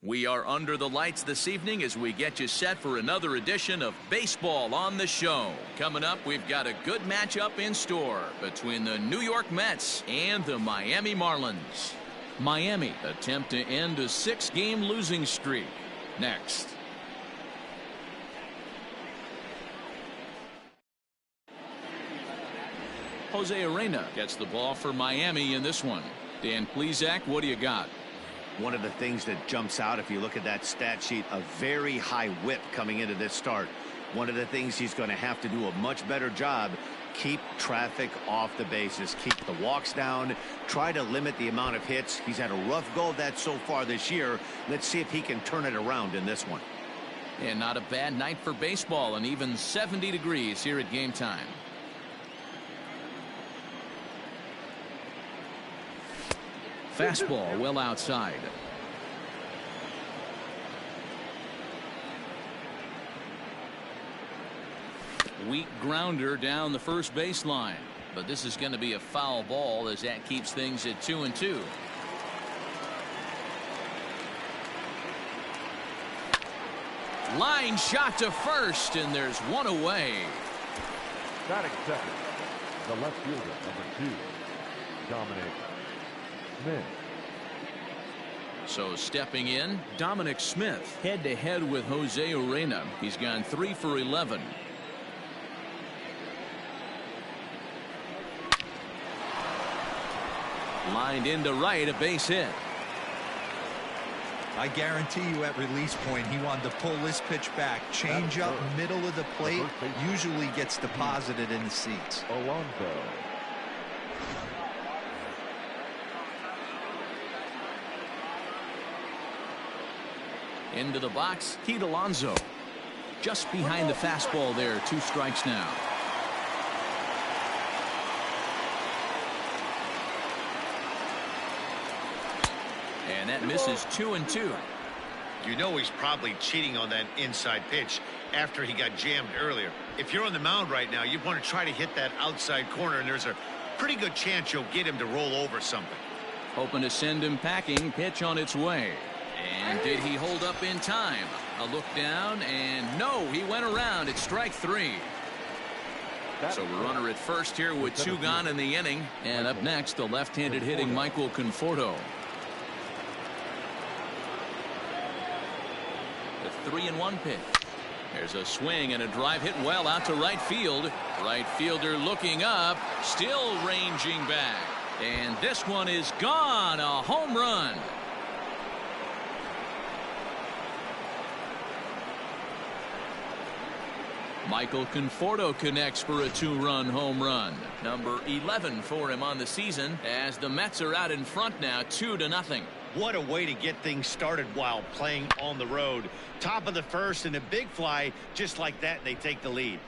We are under the lights this evening as we get you set for another edition of Baseball on the Show. Coming up, we've got a good matchup in store between the New York Mets and the Miami Marlins. Miami attempt to end a 6-game losing streak. Next. Jose Arena gets the ball for Miami in this one. Dan Plesac, what do you got? One of the things that jumps out, if you look at that stat sheet, a very high whip coming into this start. One of the things he's going to have to do a much better job, keep traffic off the bases, keep the walks down, try to limit the amount of hits. He's had a rough go of that so far this year. Let's see if he can turn it around in this one. And not a bad night for baseball, and even 70 degrees here at game time. Fastball well outside. Weak grounder down the first baseline, but this is going to be a foul ball as that keeps things at 2-2. Line shot to first, and there's one away. Batting second, the left fielder, number 2, Dominic Smith. So stepping in, Dominic Smith head-to-head with Jose Arena. He's gone 3 for 11. Lined into right, a base hit. I guarantee you at release point he wanted to pull this pitch back. Change up middle of the plate usually gets deposited in the seats. Alonso. Into the box, Pete Alonso. Just behind the fastball there, 2 strikes now. And that misses 2-2. You know he's probably cheating on that inside pitch after he got jammed earlier. If you're on the mound right now, you want to try to hit that outside corner, and there's a pretty good chance you'll get him to roll over something. Hoping to send him packing. Pitch on its way. And did he hold up in time? A look down, and no, he went around. It's strike 3. So a runner at first here with 2 gone in the inning. And up next, the left-handed hitting Michael Conforto. The 3-1 pitch. There's a swing and a drive hit well out to right field. Right fielder looking up, still ranging back. And this one is gone. A home run. Michael Conforto connects for a 2-run home run. Number 11 for him on the season as the Mets are out in front now 2-0. What a way to get things started while playing on the road. Top of the first and a big fly just like that, and they take the lead.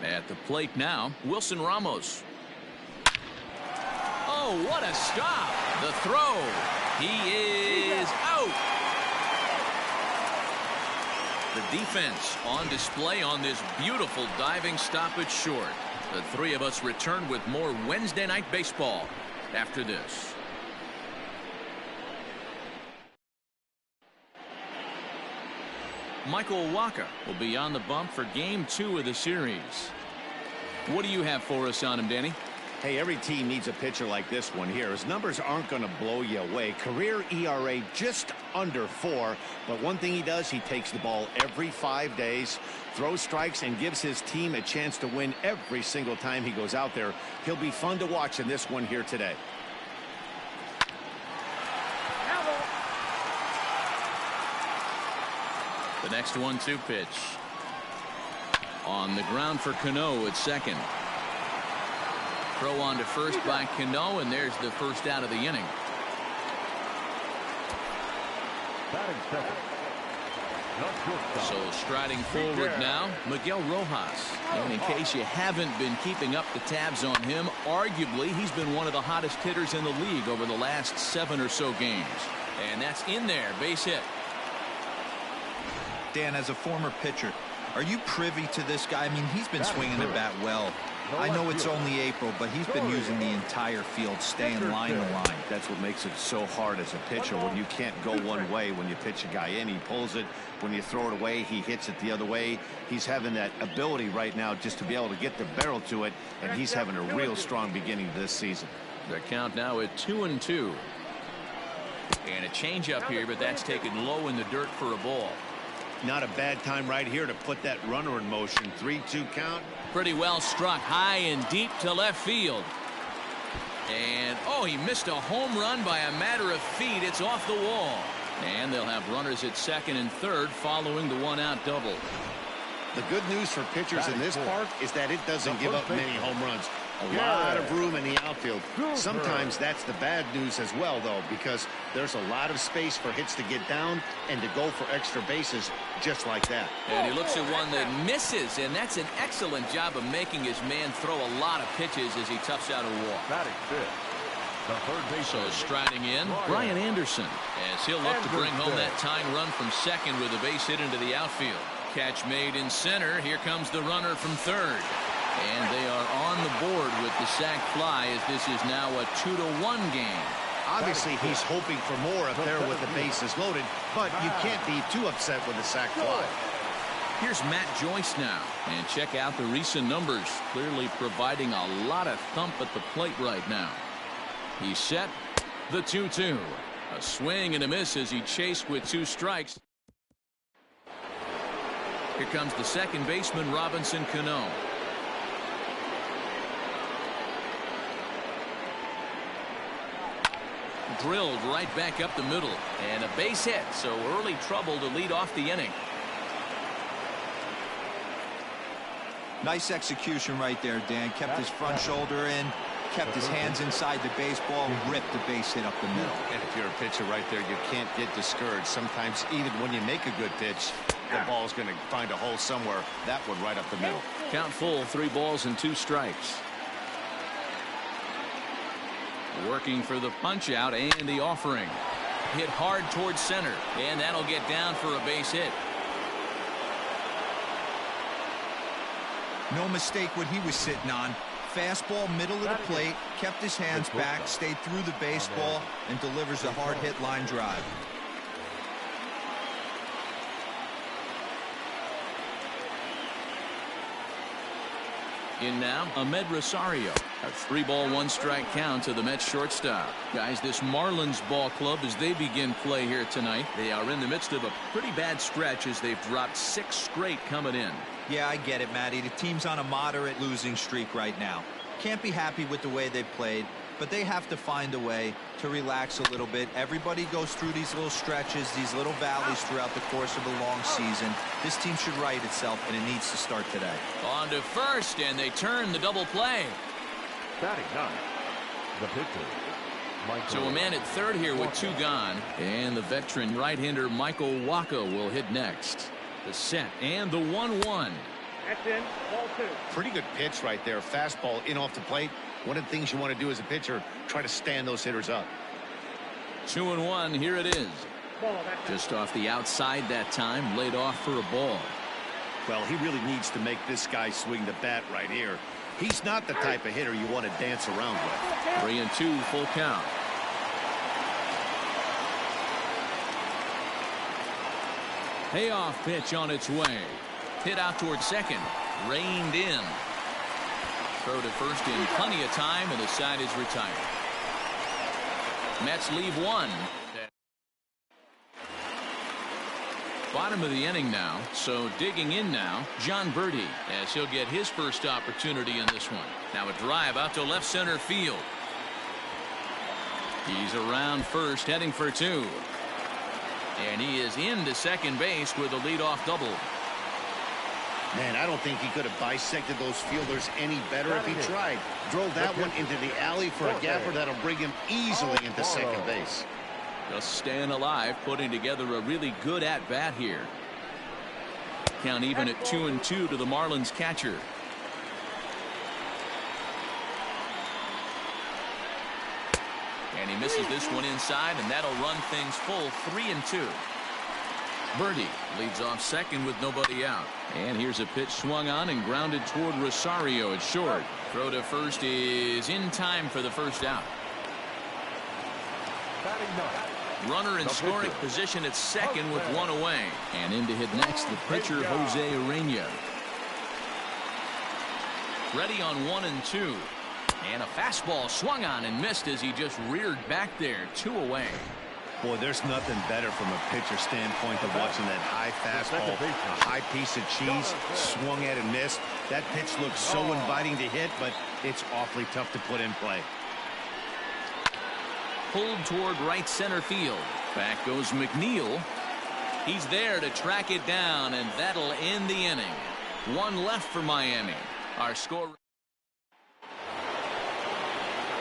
At the plate now, Wilson Ramos. Oh, what a stop. The throw. He is out. The defense on display on this beautiful diving stop at short. The 3 of us return with more Wednesday night baseball after this. Michael Wacha will be on the bump for game 2 of the series. What do you have for us on him, Danny? Hey, every team needs a pitcher like this one here. His numbers aren't going to blow you away. Career ERA just under 4. But one thing he does, he takes the ball every 5 days, throws strikes, and gives his team a chance to win every single time he goes out there. He'll be fun to watch in this one here today. The next 1-2 pitch. On the ground for Cano at second. Throw on to first by Cano, and there's the first out of the inning. Batting second. So striding forward now, Miguel Rojas. And in case you haven't been keeping up the tabs on him, arguably he's been one of the hottest hitters in the league over the last 7 or so games. And that's in there, base hit. Dan, as a former pitcher, are you privy to this guy? I mean, he's been swinging the bat well. I know it's only April, but he's been using the entire field, staying line to line. That's what makes it so hard as a pitcher when you can't go one way. When you pitch a guy in, he pulls it. When you throw it away, he hits it the other way. He's having that ability right now just to be able to get the barrel to it, and he's having a real strong beginning to this season. The count now at 2-2. And a changeup here, but that's taken low in the dirt for a ball. Not a bad time right here to put that runner in motion. 3-2 count. Pretty well struck high and deep to left field. And oh, he missed a home run by a matter of feet. It's off the wall. And they'll have runners at second and third following the one-out double. The good news for pitchers in this park is that it doesn't give up many home runs. A lot of room in the outfield. Sometimes that's the bad news as well, though, because there's a lot of space for hits to get down and to go for extra bases just like that. And he looks at one that misses, and that's an excellent job of making his man throw a lot of pitches as he toughs out a walk. So striding in, Brian Anderson, as he'll look to bring home that tying run from second with a base hit into the outfield. Catch made in center. Here comes the runner from third. And they are on the board with the sac fly as this is now a 2-1 game. Obviously, he's hoping for more up there with the bases loaded, but you can't be too upset with the sac fly. Here's Matt Joyce now. And check out the recent numbers. Clearly providing a lot of thump at the plate right now. He's set. The 2-2. A swing and a miss as he chased with 2 strikes. Here comes the second baseman, Robinson Cano. Drilled right back up the middle, and a base hit, so early trouble to lead off the inning. Nice execution right there, Dan. Kept his front shoulder in, kept his hands inside the baseball, ripped the base hit up the middle. And if you're a pitcher right there, you can't get discouraged. Sometimes even when you make a good pitch, the ball's going to find a hole somewhere. That one right up the middle. Count full, 3 balls and 2 strikes. Working for the punch out and the offering. Hit hard towards center, and that'll get down for a base hit. No mistake what he was sitting on. Fastball middle of the plate, kept his hands back, stayed through the baseball, and delivers a hard hit line drive. In now, Ahmed Rosario. A 3-ball, 1-strike count to the Mets shortstop. Guys, this Marlins ball club, as they begin play here tonight, they are in the midst of a pretty bad stretch as they've dropped 6 straight coming in. Yeah, I get it, Matty. The team's on a moderate losing streak right now. Can't be happy with the way they played, but they have to find a way to relax a little bit. Everybody goes through these little stretches, these little valleys throughout the course of a long season. This team should right itself, and it needs to start today. On to first, and they turn the double play. Batting 9, the pitcher. So a man at third here with 2 gone, and the veteran right-hander Michael Wacha will hit next. The set and the 1-1. That's in, ball 2. Pretty good pitch right there. Fastball in off the plate. One of the things you want to do as a pitcher, try to stand those hitters up. 2-1, here it is. Just off the outside that time, laid off for a ball. Well, he really needs to make this guy swing the bat right here. He's not the type of hitter you want to dance around with. 3-2, full count. Payoff pitch on its way. Hit out towards second. Reined in. Throw to first in plenty of time, and the side is retired. Mets leave 1. Bottom of the inning now, so digging in now, John Birdie, as he'll get his first opportunity in this one. Now a drive out to left center field. He's around first, heading for 2. And he is into second base with a leadoff double. Man, I don't think he could have bisected those fielders any better if he tried. Drove that one into the alley for a gapper that'll bring him easily into second base. Just staying alive, putting together a really good at-bat here. Count even at 2-2 to the Marlins catcher. And he misses this one inside, and that'll run things full 3-2. Birdie leads off second with nobody out. And here's a pitch swung on and grounded toward Rosario at short. Throw to first is in time for the first out. Runner in scoring position at second with one away. And in to hit next, the pitcher, Jose Urena. Ready on 1-2. And a fastball swung on and missed as he just reared back there. 2 away. Boy, there's nothing better from a pitcher standpoint than watching that high fastball, a high piece of cheese, swung at and missed. That pitch looks so inviting to hit, but it's awfully tough to put in play. Pulled toward right center field. Back goes McNeil. He's there to track it down, and that'll end the inning. 1 left for Miami. Our score.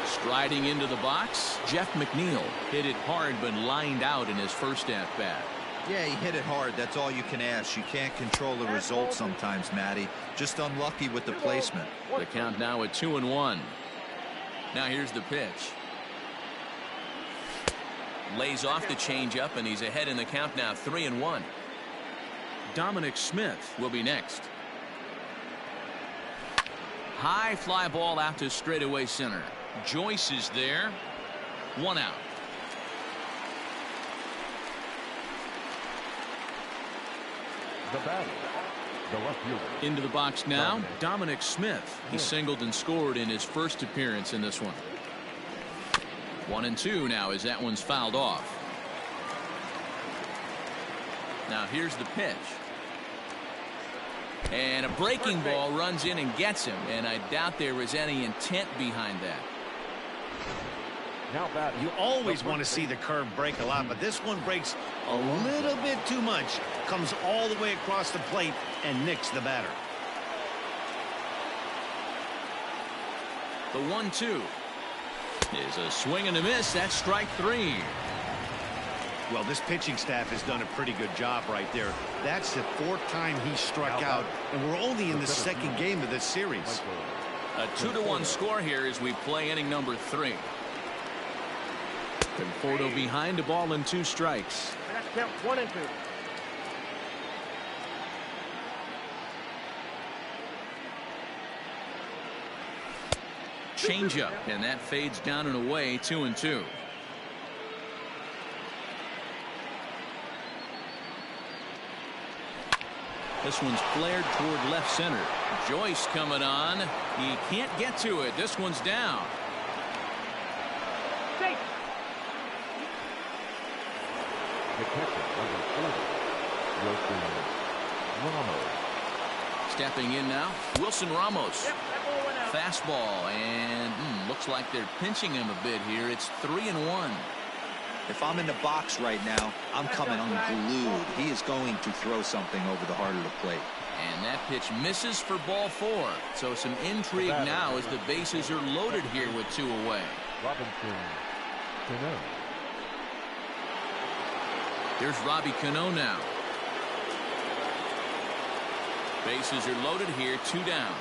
Striding into the box, Jeff McNeil hit it hard but lined out in his first at-bat. Yeah, he hit it hard. That's all you can ask. You can't control the result sometimes, Matty. Just unlucky with the placement. The count now at 2-1. Now here's the pitch. Lays off the changeup, and he's ahead in the count now, 3-1. Dominic Smith will be next. High fly ball out to straightaway center. Joyce is there. 1 out. The batter, the left fielder. Into the box now, Dominic Smith. He singled and scored in his first appearance in this one. 1-2 now as that one's fouled off. Now here's the pitch. And a breaking ball runs in and gets him, and I doubt there was any intent behind that. Now batting. You always want to see the curve break a lot, but this one breaks a little bit too much. Comes all the way across the plate and nicks the batter. The 1-2 is a swing and a miss. That's strike 3. Well, this pitching staff has done a pretty good job right there. That's the 4th time he struck out, and we're only in the 2nd game of this series. A 2-1 score here as we play inning number 3. Conforto behind, a ball and 2 strikes. That's count 1-2. Changeup, and that fades down and away. 2-2. This one's flared toward left center. Joyce coming on. He can't get to it. This one's down. Safe. The catcher, number 40, Wilson Ramos. Stepping in now, Wilson Ramos. Yep, that ball went out. Fastball, and looks like they're pinching him a bit here. It's 3-1. If I'm in the box right now, I'm coming unglued. He is going to throw something over the heart of the plate. And that pitch misses for ball 4. So some intrigue now as the bases are loaded here with 2 away. Robinson Cano. Here's Robbie Cano now. Bases are loaded here, 2 down.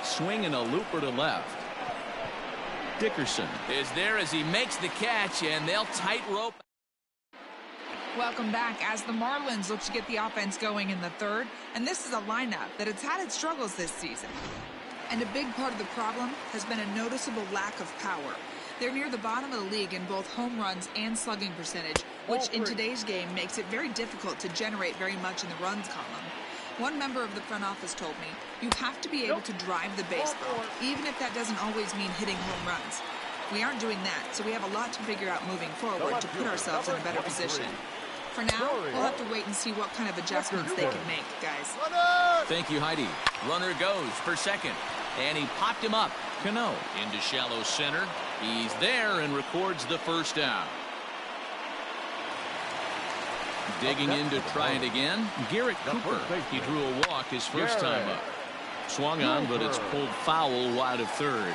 Swing and a looper to left. Dickerson is there as he makes the catch, and they'll tightrope. Welcome back as the Marlins look to get the offense going in the 3rd, and this is a lineup that has had its struggles this season. And a big part of the problem has been a noticeable lack of power. They're near the bottom of the league in both home runs and slugging percentage, which in today's game makes it very difficult to generate very much in the runs column. One member of the front office told me, you have to be able to drive the baseball, even if that doesn't always mean hitting home runs. We aren't doing that, so we have a lot to figure out moving forward to put ourselves in a better position. For now, we'll have to wait and see what kind of adjustments they can make, guys. Thank you, Heidi. Runner goes for second, and he popped him up. Cano into shallow center. He's there and records the first out. Digging in to try it again, Garrett Cooper. He drew a walk his first time up. Swung on, but it's pulled foul wide of 3rd.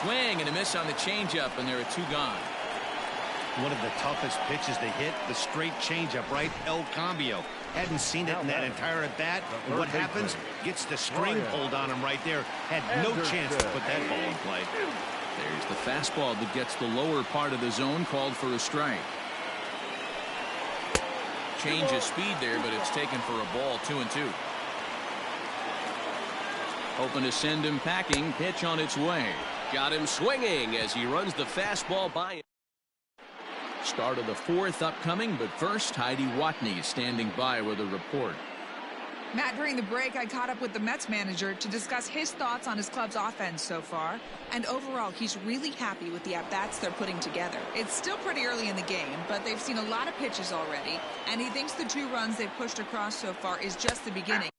Swing and a miss on the changeup, and there are 2 gone. One of the toughest pitches to hit, the straight changeup, right? El Cambio. Hadn't seen it in that entire at bat. What happens? Gets the string pulled on him right there. Had no chance to put that ball in play. There's the fastball that gets the lower part of the zone, called for a strike. Change of speed there, but it's taken for a ball. 2-2. Hoping to send him packing. Pitch on its way. Got him swinging as he runs the fastball by him. Start of the fourth upcoming, but first, Heidi Watney standing by with a report. Matt, during the break, I caught up with the Mets manager to discuss his thoughts on his club's offense so far. And overall, he's really happy with the at-bats they're putting together. It's still pretty early in the game, but they've seen a lot of pitches already. And he thinks the 2 runs they've pushed across so far is just the beginning.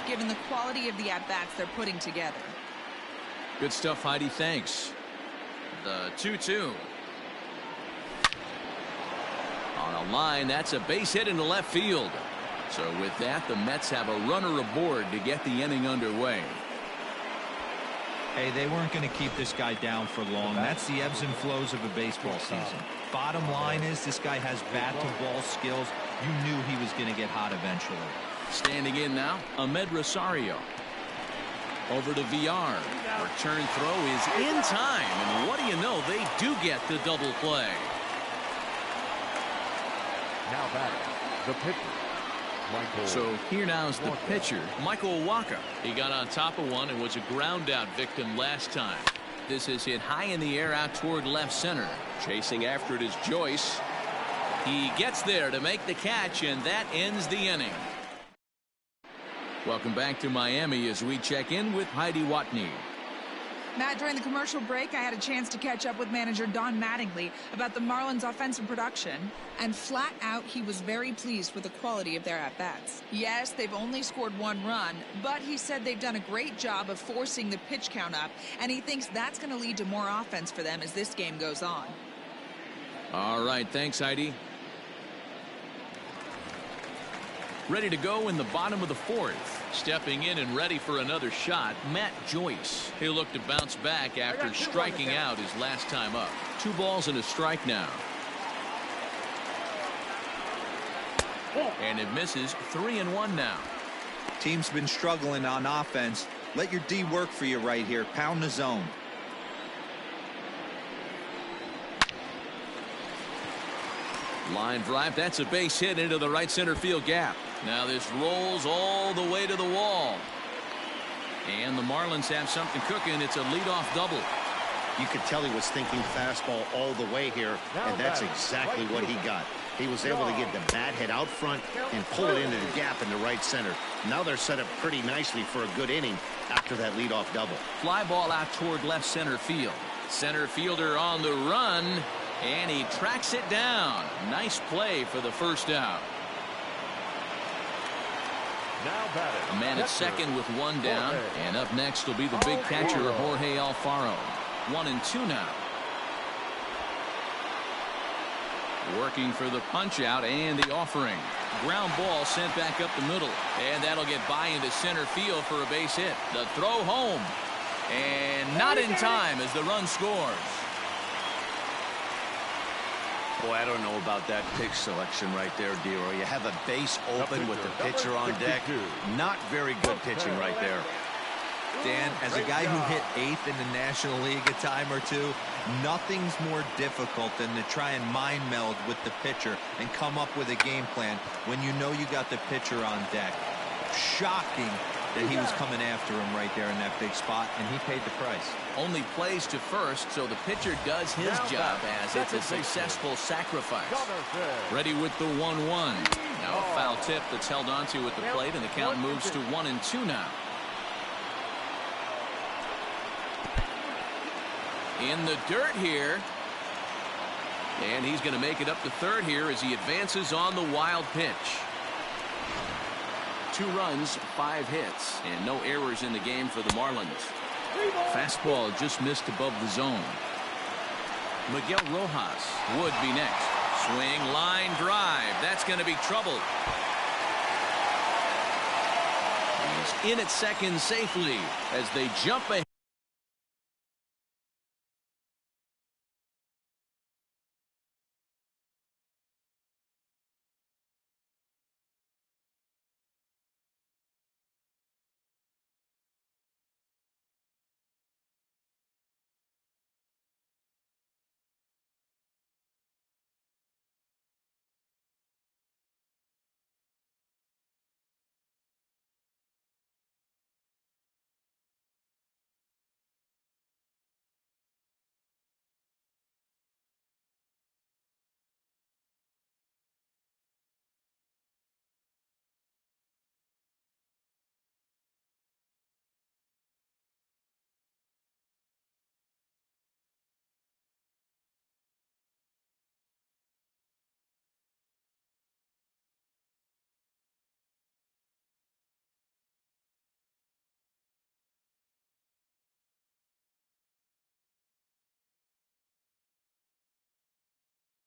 Given the quality of the at-bats they're putting together. Good stuff, Heidi. Thanks. The 2-2. On a line, that's a base hit into left field. So with that, the Mets have a runner aboard to get the inning underway. Hey, they weren't going to keep this guy down for long. That's the ebbs and flows of a baseball season. Bottom line is this guy has bat-to-ball skills. You knew he was going to get hot eventually. Standing in now, Ahmed Rosario. Over to VR. Return throw is in time. And what do you know? They do get the double play. Now batting, the pitcher, Michael. So here now is the pitcher, Michael Waka. He got on top of one and was a ground out victim last time. This is hit high in the air out toward left center. Chasing after it is Joyce. He gets there to make the catch, and that ends the inning. Welcome back to Miami as we check in with Heidi Watney. Matt, during the commercial break, I had a chance to catch up with manager Don Mattingly about the Marlins' offensive production, and flat out, he was very pleased with the quality of their at-bats. Yes, they've only scored 1 run, but he said they've done a great job of forcing the pitch count up, and he thinks that's going to lead to more offense for them as this game goes on. All right, thanks, Heidi. Ready to go in the bottom of the fourth. Stepping in and ready for another shot, Matt Joyce. He'll look to bounce back after striking out his last time up. 2 balls and a strike now. And it misses. 3-1 now. Team's been struggling on offense. Let your D work for you right here. Pound the zone. Line drive. That's a base hit into the right center field gap. Now this rolls all the way to the wall. And the Marlins have something cooking. It's a leadoff double. You could tell he was thinking fastball all the way here, and that's exactly what he got. He was able to get the bat head out front and pull it into the gap in the right center. Now they're set up pretty nicely for a good inning after that leadoff double. Fly ball out toward left center field. Center fielder on the run, and he tracks it down. Nice play for the first out. Now batting, A man at second with 1 down, and up next will be the big catcher, Jorge Alfaro. 1-2 now. Working for the punch out and the offering. Ground ball sent back up the middle, and that'll get by into center field for a base hit. The throw home, and not in time as the run scores. Boy, I don't know about that pitch selection right there, Dero. You have a base open with the pitcher on deck. Not very good pitching right there. Dan, as a guy who hit 8th in the National League a time or two, nothing's more difficult than to try and mind meld with the pitcher and come up with a game plan when you know you got the pitcher on deck. Shocking that he was coming after him right there in that big spot, and he paid the price. Only plays to first, so the pitcher does his job as it's a successful sacrifice. Ready with the 1-1. Now a foul tip that's held onto at the plate, and the count moves to 1-2 now. In the dirt here. And he's going to make it up to third here as he advances on the wild pitch. 2 runs, 5 hits, and no errors in the game for the Marlins. Fastball just missed above the zone. Miguel Rojas would be next. Swing, line drive. That's going to be trouble. He's in at second safely as they jump ahead.